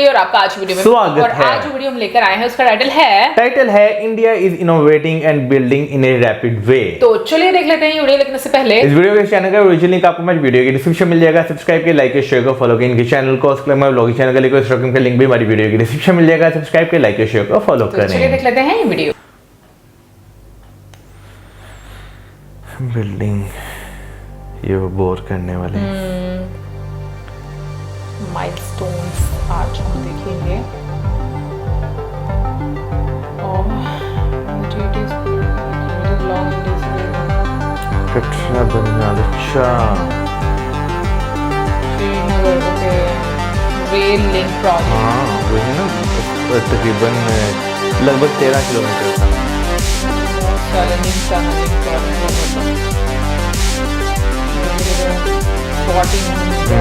और आपका आज वीडियो में स्वागत और है। आज जो वीडियो हम लेकर आए हैं उसका टाइटल है India is innovating and building in a rapid way. तो चलिए देख लेते हैं ये वीडियो। लेकिन इससे पहले इस वीडियो के चैनल का ओरिजिनल लिंक आपको हमारी वीडियो के डिस्क्रिप्शन मिल जाएगा। सब्सक्राइब के, लाइक के, शेयर को, फॉलो के इनके चैनल को। उसके बाद ब्लॉगिंग चैनल का लिंक, इंस्टाग्राम का लिंक भी हमारी वीडियो के डिस्क्रिप्शन मिल जाएगा। सब्सक्राइब के, लाइक के, शेयर को, फॉलो तो चलिए करें। देख लेते हैं ये वीडियो। बिल्डिंग ये वो बोर करने वाले माइलस्टोन्स आज हम देखेंगे और duties very long in this way. Katra Bengal. अच्छा Srinagar okay rail link project. हाँ वही ना, तकरीबन लगभग 13 किलोमीटर था। चैलेंजिंग प्रोजेक्ट 14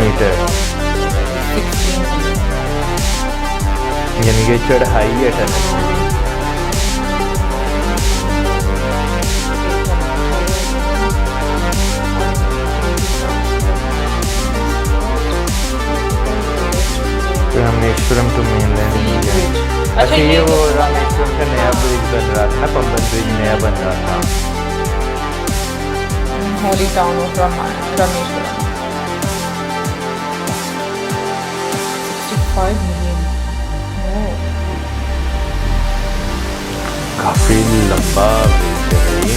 मीटर यानी कि चढ़ाई है टनल। Rameswaram to mainland. अच्छा ये वो रामेश्वरम का नया ब्रिज बन रहा था ना, पंबन ब्रिज नया बन रहा था। Holi town of Rameswaram 65 million। काफी लंबा ब्रिज है ये।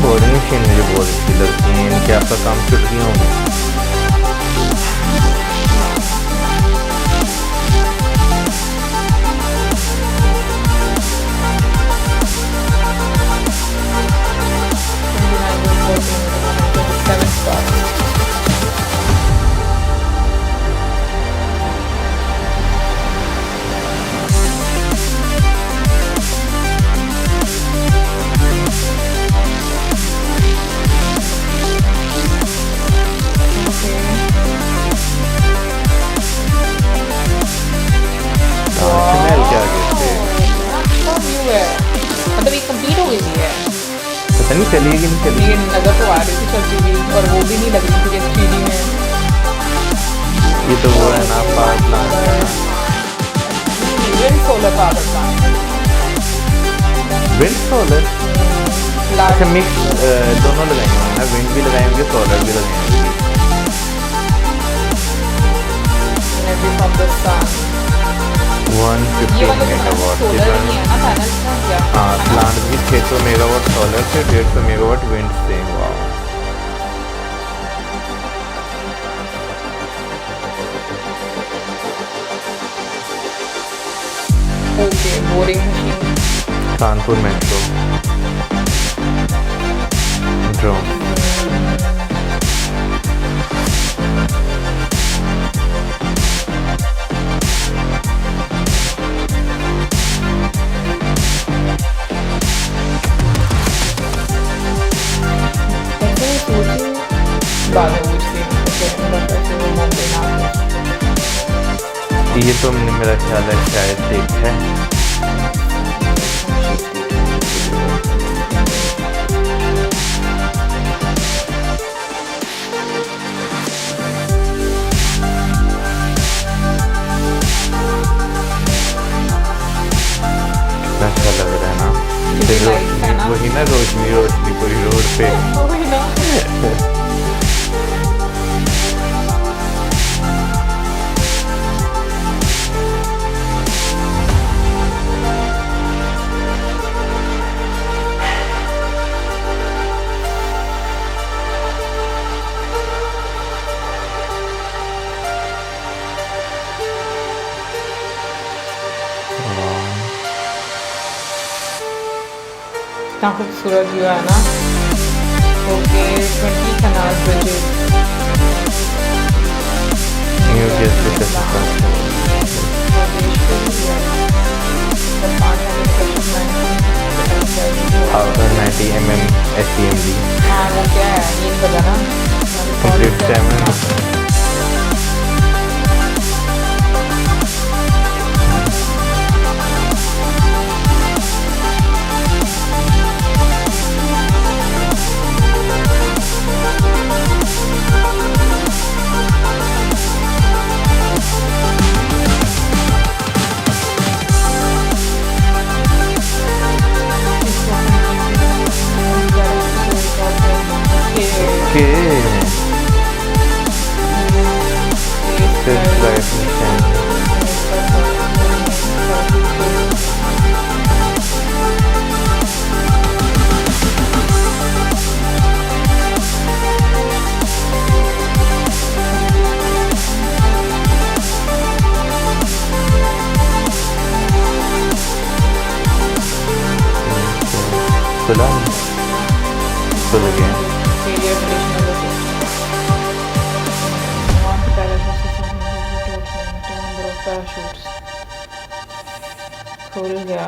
बोरिंग मशीन मुझे बहुत अच्छी लगती है। इनके आपका काम छुट्टियों में। मतलब ये कंप्लीट हो गई है। पता नहीं चली कि नहीं चली। ये नजर तो आ रही थी चलती हुई और वो भी नहीं लग रही थी जैसे 3D में। ये तो वो है ना पावर प्लांट है ना, wind solar power plant. Wind solar. अच्छा मिक्स दोनों लगाएंगे ना, विंड भी लगाएंगे सोलर भी लगाएंगे। Energy from the sun 150 megawatt. हाँ प्लांट भी 600 मेगावाट सोलर से, 150 मेगावाट विंड से। वाह okay boring machine. Kanpur metro drone. ये तो मेरा ख्याल है शायद देख है। अच्छा लग रहा है ना, वही ना रोशनी रोशनी पूरी रोड पे। इतना खूबसूरत व्यू है ना। Okay 20 canal bridges। New Jersey 1090 mm STMD हाँ वो क्या है ये बताना कंप्लीट 7 के खुल गया खुल गया।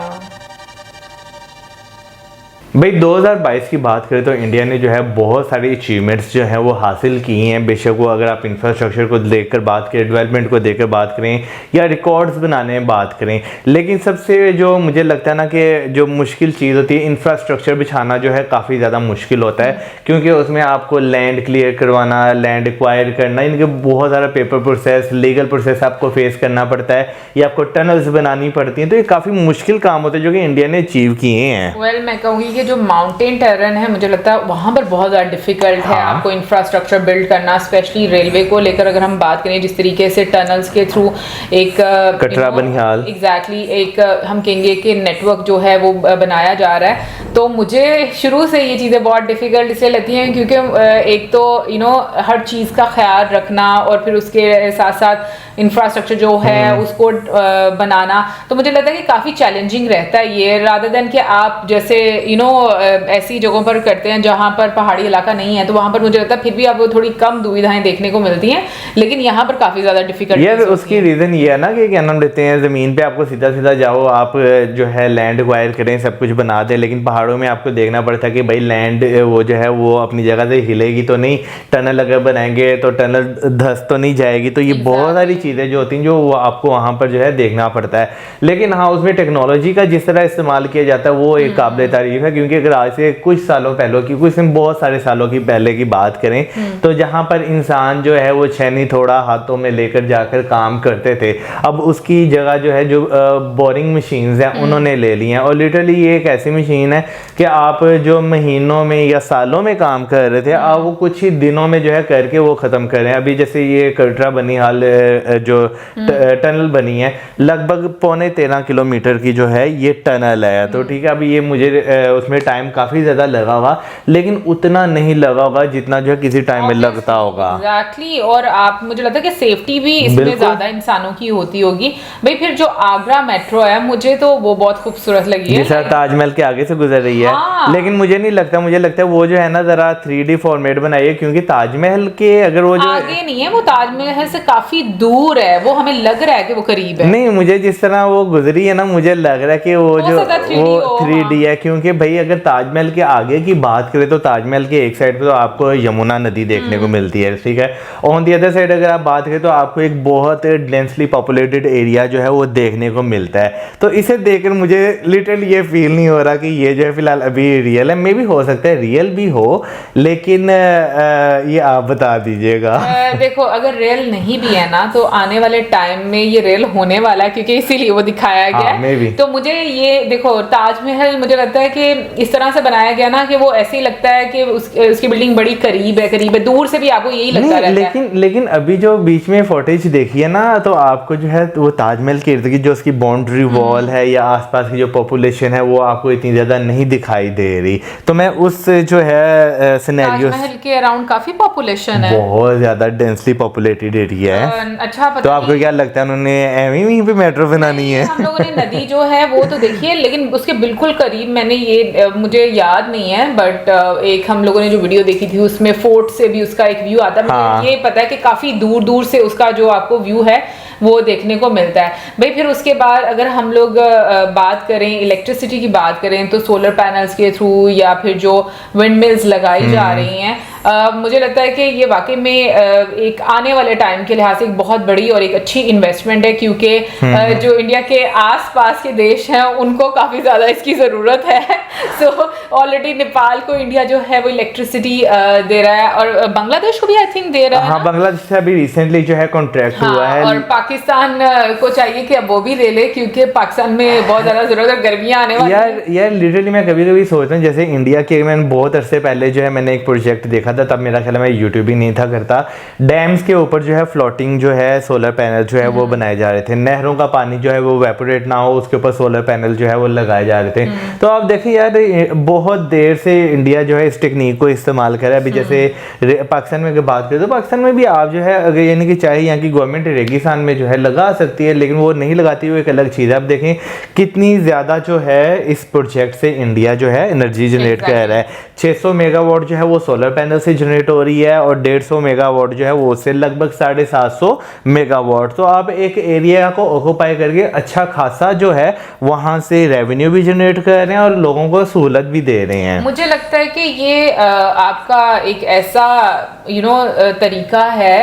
भाई 2022 की बात करें तो इंडिया ने जो है बहुत सारी अचीवमेंट्स जो है वो हासिल की हैं। बेशक वो अगर आप इंफ्रास्ट्रक्चर को देखकर बात करें, डेवलपमेंट को देखकर बात करें या रिकॉर्ड्स बनाने में बात करें, लेकिन सबसे जो मुझे लगता है ना कि जो मुश्किल चीज़ होती है इंफ्रास्ट्रक्चर बिछाना जो है काफ़ी ज़्यादा मुश्किल होता है, क्योंकि उसमें आपको लैंड क्लियर करवाना, लैंड एक्वायर करना, इनके बहुत सारा पेपर प्रोसेस, लीगल प्रोसेस आपको फेस करना पड़ता है, या आपको टनल्स बनानी पड़ती हैं। तो ये काफ़ी मुश्किल काम होते हैं जो कि इंडिया ने अचीव किए हैं। वेल मैं कहूँगी जो माउंटेन टेरेन है, मुझे लगता है वहां पर बहुत ज़्यादा डिफिकल्ट है आपको इंफ्रास्ट्रक्चर बिल्ड करना, स्पेशली रेलवे को लेकर अगर हम बात करें, जिस तरीके से टनल्स के थ्रू एक कटरा बनिहाल एग्जैक्टली एक हम कहेंगे कि नेटवर्क जो है वो बनाया जा रहा है। तो मुझे शुरू से ये चीज़ें बहुत डिफिकल्ट इसलिए लगती हैं क्योंकि एक तो हर चीज़ का ख्याल रखना और फिर उसके साथ साथ इंफ्रास्ट्रक्चर जो है उसको बनाना, तो मुझे लगता है कि काफ़ी चैलेंजिंग रहता है ये, रादर देन कि आप जैसे ऐसी जगहों पर करते हैं जहाँ पर पहाड़ी इलाका नहीं है, तो वहाँ पर मुझे लगता है फिर भी आपको थोड़ी कम दुविधाएं देखने को मिलती हैं, लेकिन यहाँ पर काफ़ी ज़्यादा डिफिकल्ट यार उसकी रीज़न ये है ना कि क्या नाम लेते हैं, ज़मीन पे आपको सीधा सीधा जाओ, आप जो है लैंड एक्वायर करें, सब कुछ बना दें, लेकिन पहाड़ों में आपको देखना पड़ता है कि भाई लैंड वो जो है वो अपनी जगह से हिलेगी तो नहीं, टनल अगर बनाएंगे तो टनल धंस तो नहीं जाएगी। तो ये बहुत सारी चीज़ें जो होती हैं जो आपको वहाँ पर जो है देखना पड़ता है। लेकिन हाँ, उसमें टेक्नोलॉजी का जिस तरह इस्तेमाल किया जाता है वो एक काबिल तारीफ है, क्योंकि अगर आज से कुछ सालों पहले की, कुछ बहुत सारे सालों की पहले की बात करें तो जहाँ पर इंसान जो है वो छेनी थोड़ा हाथों में लेकर जाकर काम करते थे, अब उसकी जगह जो है जो बोरिंग मशीन्स हैं उन्होंने ले ली हैं। और लिटरली ये एक ऐसी मशीन है कि आप जो महीनों में या सालों में काम कर रहे थे, आप वो कुछ ही दिनों में जो है करके वो ख़त्म कर रहे हैं। अभी जैसे ये कटरा बनिहाल जो टनल बनी है, लगभग 13.5 किलोमीटर की जो है ये टनल है। तो ठीक है, अभी ये मुझे उसमें टाइम काफ़ी ज़्यादा लगा होगा, लेकिन उतना नहीं लगा होगा जितना जो है किसी टाइम में लगता होगा। एग्जैक्टली। और आप मुझे लगता है कि सेफ्टी भी इसमें ज़्यादा इंसानों की होती होगी। भाई फिर जो आगरा मेट्रो है, मुझे तो वो बहुत खूबसूरत लगी है, जैसा ताजमहल के आगे से गुजर रही है। हाँ। लेकिन मुझे नहीं लगता, मुझे लगता है वो जो है ना ज़रा 3D फॉर्मेट बनाई है, क्योंकि ताजमहल के अगर वो जो आगे नहीं है, वो ताजमहल से काफी दूर है, वो हमें लग रहा है कि वो करीब है। नहीं, मुझे जिस तरह वो गुजरी है ना, मुझे लग रहा है कि वो जो वो 3D है, क्योंकि भाई अगर ताजमहल के आगे की बात करें तो ताजमहल के एक साइड पे तो आपको यमुना नदी देखने को मिलती है, ठीक है। ऑन दी अदर साइड अगर आप बात करें तो आपको एक बहुत डेंसली पॉपुलेटेड एरिया जो है वो देखने को मिलता है। तो इसे देखकर मुझे लिटरली ये फील नहीं हो रहा कि ये जो है फिलहाल अभी रियल है। मे भी हो सकता है रियल भी हो, लेकिन ये आप बता दीजिएगा। देखो अगर रियल नहीं भी है ना, तो आने वाले टाइम में ये रियल होने वाला है, क्योंकि इसीलिए वो दिखाया गया है। तो मुझे ये देखो, ताजमहल मुझे लगता है कि इस तरह से बनाया गया ना कि वो ऐसे ही लगता है कि उसकी बिल्डिंग बड़ी करीब है, दूर से भी आपको यही लगता रहता है। लेकिन अभी जो बीच में फुटेज देखी है ना, तो आपको जो है वो ताजमहल के इर्द गिर्द जो उसकी बाउंड्री वॉल है या आसपास की जो पॉपुलेशन है वो आपको इतनी ज्यादा नहीं दिखाई दे रही। तो मैं उस जो है सिनेरियो, ताजमहल के अराउंड काफी पॉपुलेशन है, बहुत ज्यादा डेंसली पॉपुलेटेड एरिया है। अच्छा था तो आपको क्या लगता है उन्होंने एवं वहीं पे मेट्रो बनानी है? हम लोगों ने नदी जो है वो तो देखी है, लेकिन उसके बिल्कुल करीब मैंने ये मुझे याद नहीं है, बट एक हम लोगों ने जो वीडियो देखी थी उसमें फोर्ट से भी उसका एक व्यू आता है। हाँ। ये पता है कि काफी दूर दूर से उसका जो आपको व्यू है वो देखने को मिलता है भाई। फिर उसके बाद अगर हम लोग बात करें इलेक्ट्रिसिटी की बात करें तो सोलर पैनल्स के थ्रू या फिर जो विंड मिल्स लगाई जा रही हैं, मुझे लगता है कि ये वाकई में एक आने वाले टाइम के लिहाज से एक बहुत बड़ी और एक अच्छी इन्वेस्टमेंट है, क्योंकि जो इंडिया के आसपास के देश हैं उनको काफी ज्यादा इसकी जरूरत है। सो ऑलरेडी नेपाल को इंडिया जो है वो इलेक्ट्रिसिटी दे रहा है, और बांग्लादेश को भी आई थिंक दे रहा है। हाँ, बांग्लादेश से अभी रिसेंटली जो है कॉन्ट्रैक्ट हुआ है। और पाकिस्तान को चाहिए कि अब वो भी ले ले, क्योंकि पाकिस्तान में बहुत ज्यादा जरूरत है, गर्मियां आने वाली हैं। यार लिटरली मैं कभी कभी सोचता हूँ, जैसे इंडिया के मैंने बहुत अरसे पहले जो है मैंने एक प्रोजेक्ट देखा था, तब मेरा ख्याल है मैं यूट्यूब ही नहीं था करता। डैम्स के ऊपर जो है फ्लोटिंग जो है सोलर पैनल जो है वो बनाए जा रहे थे। नहरों का पानी जो है वो वेपोरेट ना हो, उसके ऊपर सोलर पैनल जो है वो लगाए जा रहे थे। तो आप देखिए यार, बहुत देर से इंडिया जो है इस टेक्निक को इस्तेमाल कर रहा है। अभी जैसे पाकिस्तान में अगर बात करें तो पाकिस्तान में भी आप जो है अगर यानी कि चाहे यहाँ की गवर्नमेंट रेगिस्तान में जो है लगा सकती है, लेकिन वो नहीं लगाती, वो एक अलग चीज़ है। आप देखें कितनी ज़्यादा जो है इस प्रोजेक्ट से इंडिया जो है एनर्जी जनरेट कर रहा है। 600 मेगावाट जो है वो सोलर पैनल से जनरेट हो रही है, और 150 मेगावाट जो है वो उससे लगभग 750 मेगावाट। तो आप एक एरिया को ऑक्यूपाई करके अच्छा खासा जो है वहाँ से रेवेन्यू भी जनरेट कर रहे हैं और लोगों को सहूलत भी दे रहे हैं। मुझे लगता है कि ये आपका एक ऐसा तरीका है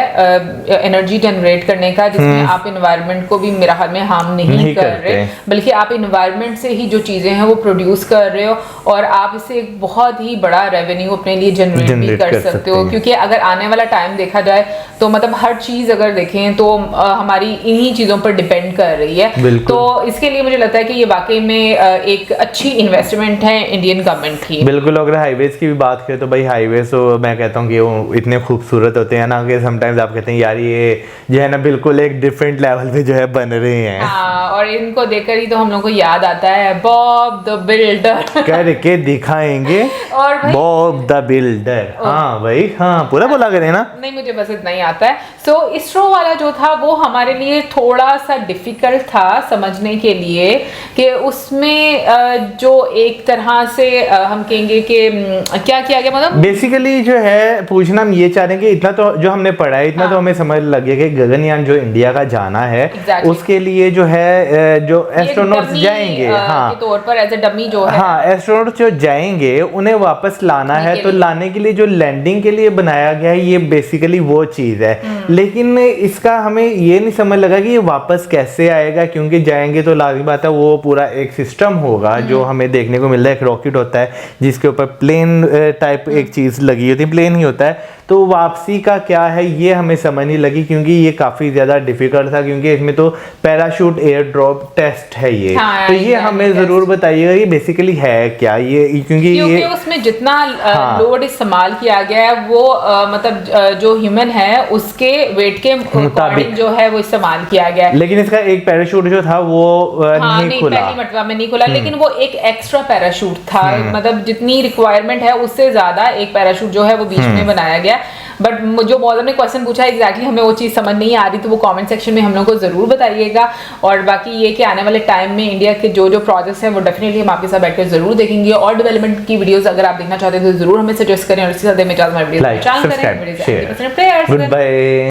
एनर्जी जनरेट करने का जिसमें आप इन्वायरमेंट को भी मेरा ख्याल में हार्म नहीं कर रहे, बल्कि आप इन्वायरमेंट से ही जो चीजें हैं वो प्रोड्यूस कर रहे हो, और आप इससे एक बहुत ही बड़ा रेवेन्यू अपने लिए जनरेट भी कर सकते हो। क्योंकि अगर आने वाला टाइम देखा जाए तो मतलब हर चीज अगर देखें तो हमारी इन्हीं चीजों पर डिपेंड कर रही है। तो इसके लिए मुझे लगता है कि ये वाकई में एक अच्छी इन्वेस्टमेंट है इंडियन गवर्नमेंट की। बिल्कुल। अगर हाईवेज की भी बात करें तो भाई हाईवेज तो मैं कहता हूँ कि वो इतने खूबसूरत होते हैं ना कि समटाइम्स आप कहते हैं यार ये जो है ना बिल्कुल एक डिफरेंट लेवल पे जो है बन रहे हैं। हाँ, और इनको देखकर ही तो हम लोग को याद आता है बॉब द बिल्डर करके दिखाएंगे और बॉब द बिल्डर। हाँ भाई, हाँ पूरा बोला करें ना। नहीं, मुझे बस इतना ही आता है। सो इसरो वाला जो था वो हमारे लिए थोड़ा सा डिफिकल्ट था समझने के लिए कि उसमें जो एक तरह से हम कहेंगे कि क्या किया गया, मतलब बेसिकली जो है पूछना हम ये चाह रहे हैं कि इतना तो जो हमने पढ़ा है इतना तो हमें समझ लग गया कि गगनयान जो इंडिया का जाना है उसके लिए जो है जो एस्ट्रोनॉट्स जाएंगे के तौर पर एज ए डमी जो है, हाँ एस्ट्रोनॉट्स जो जाएंगे उन्हें वापस लाना है, तो लाने के लिए जो लैंडिंग के लिए बनाया गया है ये बेसिकली वो चीज है। लेकिन इसका हमें ये नहीं समझ लगा कि ये वापस कैसे आएगा, क्योंकि जाएंगे तो लाजमी बात है वो पूरा एक सिस्टम होगा जो हमें देखने को मिल रहा है। एक रॉकेट होता है जिसके ऊपर प्लेन टाइप एक चीज लगी होती है, प्लेन ही होता है। तो वापसी का क्या है ये हमें समझ नहीं लगी, क्योंकि ये काफी ज्यादा डिफिकल्ट था, क्योंकि इसमें तो पैराशूट एयर ड्रॉप टेस्ट है ये। हाँ, तो ये हमें जरूर बताइएगा ये बेसिकली है क्या ये, क्योंकि ये उसमें जितना लोड इस्तेमाल किया गया है वो मतलब जो ह्यूमन है उसके वेट के मुताबिक जो है वो इस्तेमाल किया गया है। लेकिन इसका एक पैराशूट जो था वो नहीं खुला, पहली मरतबा में नहीं खुला, लेकिन वो एक एक्स्ट्रा पैराशूट था, मतलब जितनी रिक्वायरमेंट है उससे ज्यादा एक पैराशूट जो है वो बीच में बनाया गया। बट जो मौजूद ने क्वेश्चन पूछा एग्जैक्टली हमें वो चीज़ समझ नहीं आ रही, तो वो कमेंट सेक्शन में हम लोग को ज़रूर बताइएगा। और बाकी ये कि आने वाले टाइम में इंडिया के जो जो प्रोजेक्ट्स हैं वो डेफिनेटली हम आपके साथ बैठकर जरूर देखेंगे, और डेवलपमेंट की वीडियोस अगर आप देखना चाहते हैं तो जरूर हमें सजेस्ट करें, और इसके साथ में video like subscribe share. Good bye.